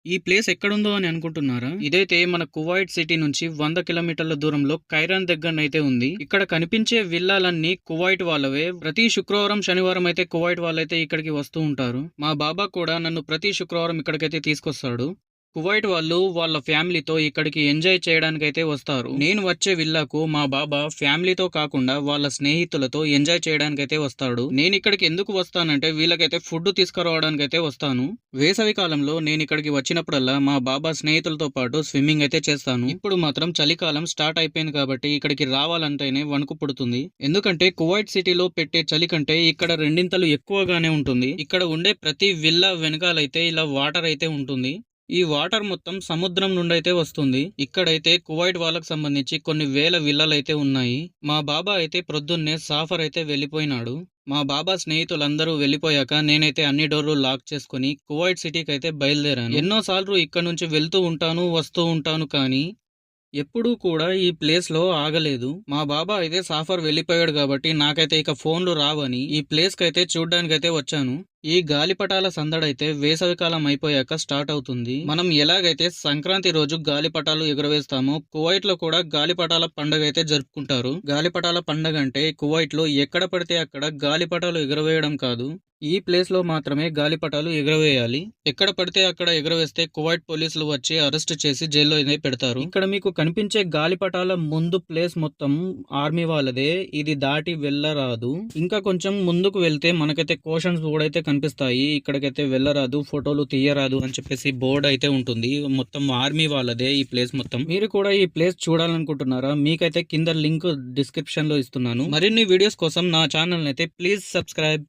ఈ ప్లేస్ ఎక్కడుందో అని అనుకుంటున్నారా? ఇదైతే మన కువైట్ సిటీ నుంచి 100 కిలోమీటర్ల దూరంలో ఖైరాన్ దగ్గరనైతే ఉంది. ఇక్కడ కనిపించే విల్లాలన్నీ కువైట్ వాళ్ళవే. ప్రతి శుక్రవారం, శనివారం అయితే కువైట్ వాళ్ళైతే ఇక్కడికి వస్తూ ఉంటారు. మా బాబా కూడా నన్ను ప్రతి శుక్రవారం ఇక్కడికైతే తీసుకొస్తాడు. కువైట్ వాళ్ళు వాళ్ళ ఫ్యామిలీతో ఇక్కడికి ఎంజాయ్ చేయడానికైతే వస్తారు. నేను వచ్చే విల్లాకు మా బాబా ఫ్యామిలీతో కాకుండా వాళ్ళ స్నేహితులతో ఎంజాయ్ చేయడానికైతే వస్తాడు. నేను ఇక్కడికి ఎందుకు వస్తానంటే వీళ్ళకైతే ఫుడ్ తీసుకురావడానికైతే వస్తాను. వేసవి కాలంలో నేను ఇక్కడికి వచ్చినప్పుడల్లా మా బాబా స్నేహితులతో పాటు స్విమ్మింగ్ అయితే చేస్తాను. ఇప్పుడు మాత్రం చలికాలం స్టార్ట్ అయిపోయింది కాబట్టి ఇక్కడికి రావాలంటేనే వణుకు పుడుతుంది. ఎందుకంటే కువైట్ సిటీలో పెట్టే చలి కంటే ఇక్కడ రెండింతలు ఎక్కువగానే ఉంటుంది. ఇక్కడ ఉండే ప్రతి విల్లా వెనకాలైతే ఇలా వాటర్ అయితే ఉంటుంది. ఈ వాటర్ మొత్తం సముద్రం నుండి అయితే వస్తుంది. ఇక్కడైతే కువైట్ వాళ్ళకు సంబంధించి కొన్ని వేల విల్లలైతే ఉన్నాయి. మా బాబా అయితే ప్రొద్దున్నే సాఫర్ అయితే వెళ్ళిపోయినాడు. మా బాబా స్నేహితులందరూ వెళ్ళిపోయాక నేనైతే అన్ని డోర్లు లాక్ చేసుకుని కువైట్ సిటీకి అయితే బయలుదేరాను. ఎన్నోసార్లు ఇక్కడ నుంచి వెళ్తూ ఉంటాను, వస్తూ ఉంటాను, కానీ ఎప్పుడూ కూడా ఈ ప్లేస్‌లో ఆగలేదు. మా బాబా అయితే సాఫర్ వెళ్ళిపోయాడు కాబట్టి నాకైతే ఇక ఫోన్‌లు రావని ఈ ప్లేస్‌కైతే చూడ్డానికైతే వచ్చాను. ఈ గాలిపటాల సందడైతే వేసవికాలం అయిపోయాక స్టార్ట్ అవుతుంది. మనం ఎలాగైతే సంక్రాంతి రోజు గాలిపటాలు ఎగురవేస్తామో కువైట్‌లో కూడా గాలిపటాల పండగ అయితే జరుపుకుంటారు. గాలిపటాల పండగ అంటే కువైట్‌లో ఎక్కడ పడితే అక్కడ గాలిపటాలు ఎగురవేయడం కాదు. ఈ ప్లేస్‌లో మాత్రమే గాలిపటాలు ఎగురవేయాలి. ఎక్కడ పడితే అక్కడ ఎగురవేస్తే కువైట్ పోలీసులు వచ్చి అరెస్ట్ చేసి జైల్లో అయితే పెడతారు. ఇక్కడ మీకు కనిపించే గాలిపటాల ముందు ప్లేస్ మొత్తం ఆర్మీ వాళ్ళదే. ఇది దాటి వెళ్ళరాదు. ఇంకా కొంచెం ముందుకు వెళ్తే మనకైతే కోషన్స్ కూడా అయితే కనిపిస్తాయి. ఇక్కడికైతే వెళ్ళరాదు, ఫోటోలు తీయరాదు అని చెప్పేసి బోర్డు అయితే ఉంటుంది. మొత్తం ఆర్మీ వాళ్ళదే ఈ ప్లేస్ మొత్తం. మీరు కూడా ఈ ప్లేస్ చూడాలనుకుంటున్నారా? మీకైతే కింద లింక్ డిస్క్రిప్షన్ లో ఇస్తున్నాను. మరిన్ని వీడియోస్ కోసం నా ఛానల్ అయితే ప్లీజ్ సబ్స్క్రైబ్.